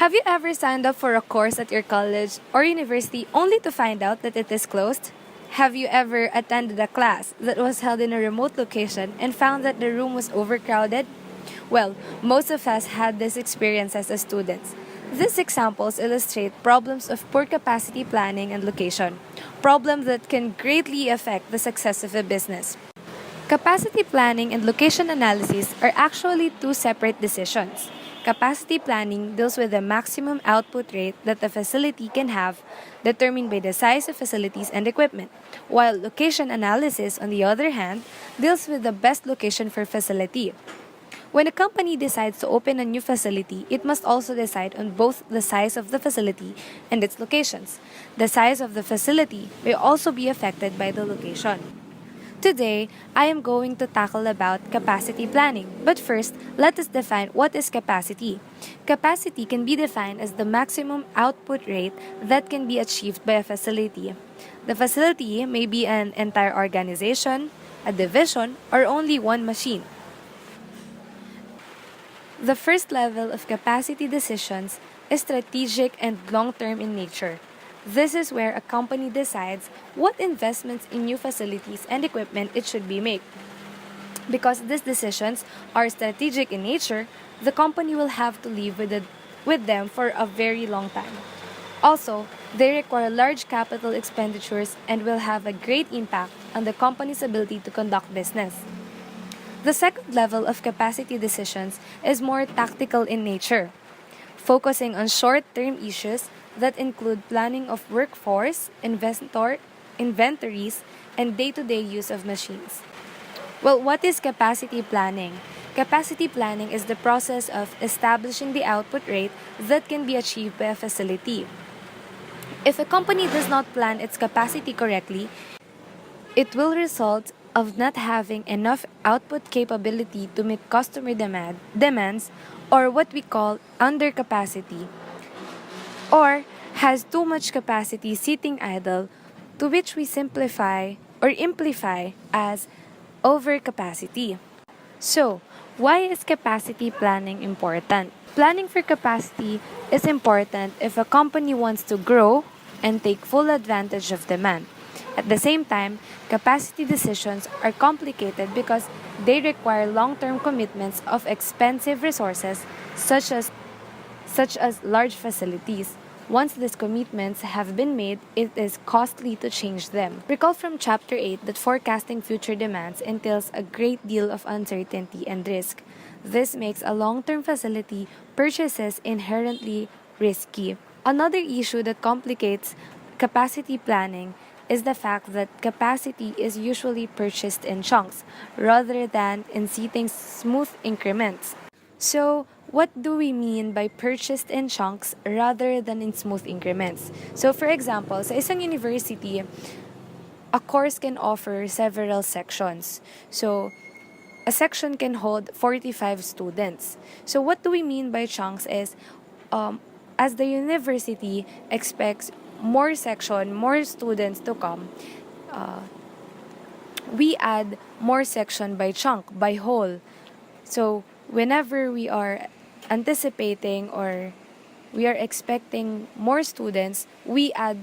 Have you ever signed up for a course at your college or university only to find out that it is closed? Have you ever attended a class that was held in a remote location and found that the room was overcrowded? Well, most of us had this experience as students. These examples illustrate problems of poor capacity planning and location, problems that can greatly affect the success of a business. Capacity planning and location analysis are actually two separate decisions. Capacity planning deals with the maximum output rate that a facility can have, determined by the size of facilities and equipment, while location analysis, on the other hand, deals with the best location for facility. When a company decides to open a new facility, it must also decide on both the size of the facility and its locations. The size of the facility may also be affected by the location. Today, I am going to tackle about capacity planning. But first, let us define what is capacity. Capacity can be defined as the maximum output rate that can be achieved by a facility. The facility may be an entire organization, a division, or only one machine. The first level of capacity decisions is strategic and long-term in nature. This is where a company decides what investments in new facilities and equipment it should be made. Because these decisions are strategic in nature, the company will have to live with them for a very long time. Also, they require large capital expenditures and will have a great impact on the company's ability to conduct business. The second level of capacity decisions is more tactical in nature, focusing on short-term issues that include planning of workforce, inventories, and day-to-day use of machines. Well, what is capacity planning? Capacity planning is the process of establishing the output rate that can be achieved by a facility. If a company does not plan its capacity correctly, it will result of not having enough output capability to meet customer demands, or what we call undercapacity, or has too much capacity sitting idle, to which we simplify or amplify as overcapacity. So, why is capacity planning important? Planning for capacity is important if a company wants to grow and take full advantage of demand. At the same time, capacity decisions are complicated because they require long-term commitments of expensive resources such as large facilities. Once these commitments have been made, it is costly to change them. Recall from Chapter 8 that forecasting future demands entails a great deal of uncertainty and risk. This makes a long-term facility purchases inherently risky. Another issue that complicates capacity planning is the fact that capacity is usually purchased in chunks rather than in seating smooth increments. So, what do we mean by purchased in chunks rather than in smooth increments? So, for example, sa isang university, a course can offer several sections. So, a section can hold 45 students. So, what do we mean by chunks is, as the university expects more students to come, we add more section by chunk, by whole. So, whenever we are anticipating or we are expecting more students, we add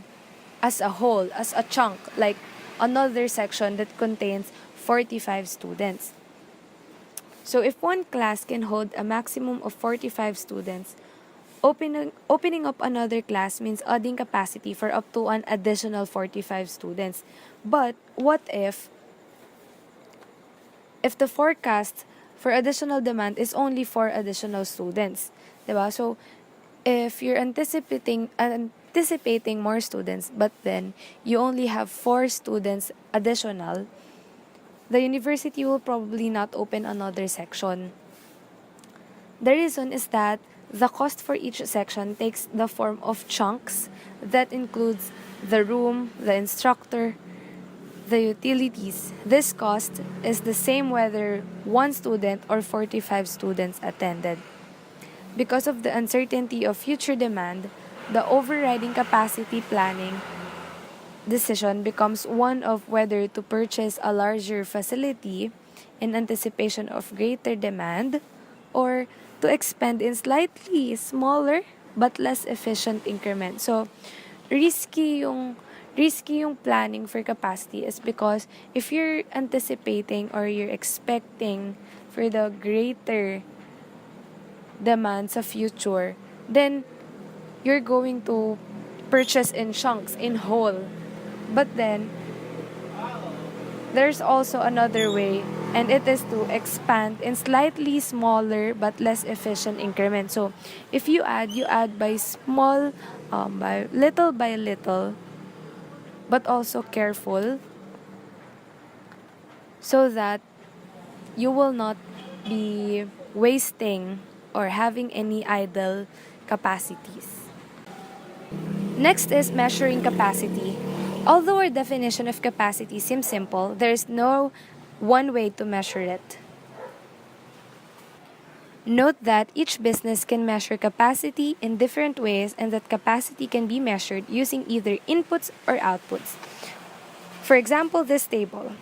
as a whole, as a chunk, like another section that contains 45 students. So if one class can hold a maximum of 45 students, opening up another class means adding capacity for up to an additional 45 students. But what if the forecast for additional demand is only for additional students, diba? So, if you're anticipating more students, but then you only have 4 students additional, the university will probably not open another section. The reason is that the cost for each section takes the form of chunks that includes the room, the instructor, the utilities. This cost is the same whether 1 student or 45 students attended. Because of the uncertainty of future demand, the overriding capacity planning decision becomes one of whether to purchase a larger facility in anticipation of greater demand or to expand in slightly smaller but less efficient increment. So, risky yung planning for capacity is because if you're anticipating or you're expecting for the greater demand sa future, then you're going to purchase in chunks, in whole. But then, there's also another way, and it is to expand in slightly smaller but less efficient increments. So, if you add by small, by little, but also careful, so that you will not be wasting or having any idle capacities. Next is measuring capacity. Although our definition of capacity seems simple, there is no one way to measure it. Note that each business can measure capacity in different ways and that capacity can be measured using either inputs or outputs. For example, this table.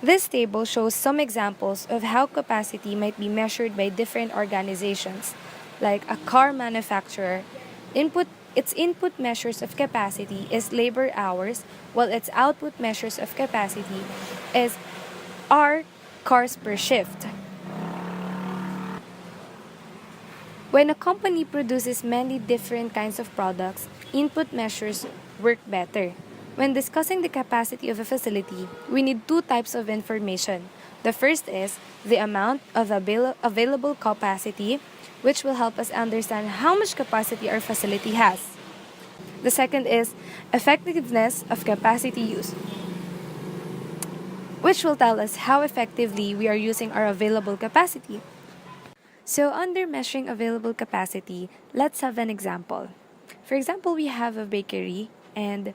This table shows some examples of how capacity might be measured by different organizations, like a car manufacturer. Its input measures of capacity is labor hours, while its output measures of capacity is are cars per shift. When a company produces many different kinds of products, input measures work better. When discussing the capacity of a facility, we need two types of information. The first is the amount of available capacity, which will help us understand how much capacity our facility has. The second is effectiveness of capacity use, which will tell us how effectively we are using our available capacity. So, under measuring available capacity, let's have an example. For example, we have a bakery, and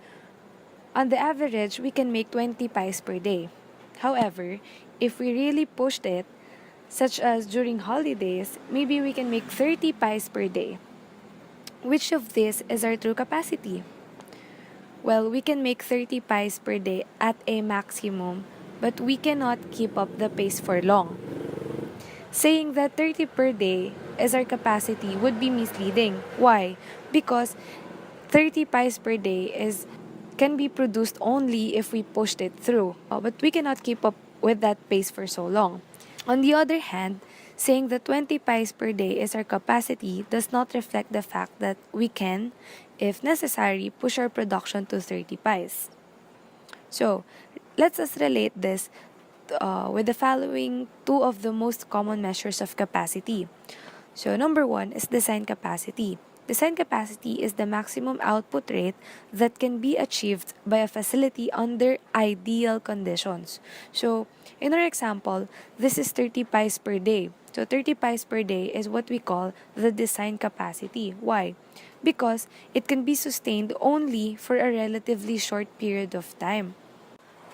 on the average, we can make 20 pies per day. However, if we really pushed it, such as during holidays, maybe we can make 30 pies per day. Which of these is our true capacity? Well, we can make 30 pies per day at a maximum, but we cannot keep up the pace for long. Saying that 30 per day is our capacity would be misleading. Why? Because 30 pies per day can be produced only if we pushed it through, but we cannot keep up with that pace for so long. On the other hand, saying that 20 pies per day is our capacity does not reflect the fact that we can, if necessary, push our production to 30 pies. So, let us relate this with the following two of the most common measures of capacity. So, number one is design capacity. Design capacity is the maximum output rate that can be achieved by a facility under ideal conditions. So, in our example, this is 30 pies per day. So, 30 pies per day is what we call the design capacity. Why? Because it can be sustained only for a relatively short period of time.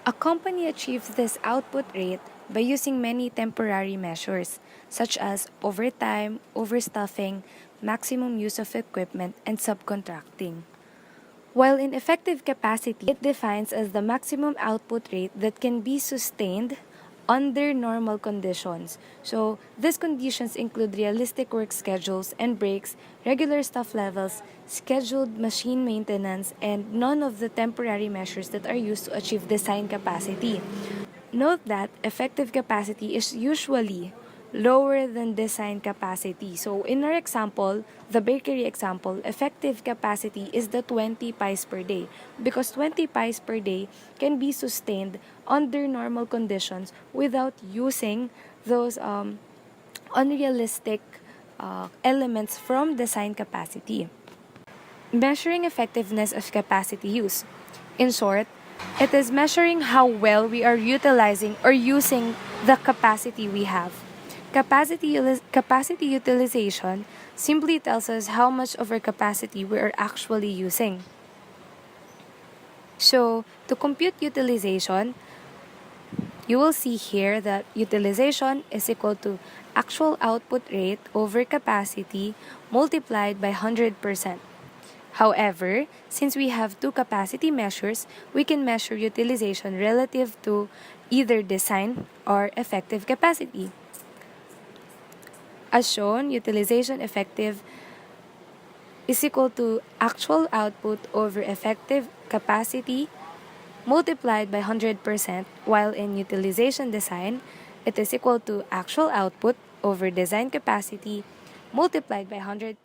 A company achieves this output rate by using many temporary measures, such as overtime, overstaffing, maximum use of equipment, and subcontracting. While in effective capacity, it defines as the maximum output rate that can be sustained under normal conditions. So, these conditions include realistic work schedules and breaks, regular staff levels, scheduled machine maintenance, and none of the temporary measures that are used to achieve design capacity. Note that effective capacity is usually lower than design capacity. So, in our example, the bakery example, effective capacity is the 20 pies per day because 20 pies per day can be sustained under normal conditions without using those unrealistic elements from design capacity. Measuring effectiveness of capacity use. In short, it is measuring how well we are utilizing or using the capacity we have. Capacity utilization simply tells us how much of our capacity we are actually using. So, to compute utilization, you will see here that utilization is equal to actual output rate over capacity multiplied by 100%. However, since we have two capacity measures, we can measure utilization relative to either design or effective capacity. As shown, utilization effective is equal to actual output over effective capacity multiplied by 100%, while in utilization design, it is equal to actual output over design capacity multiplied by 100%.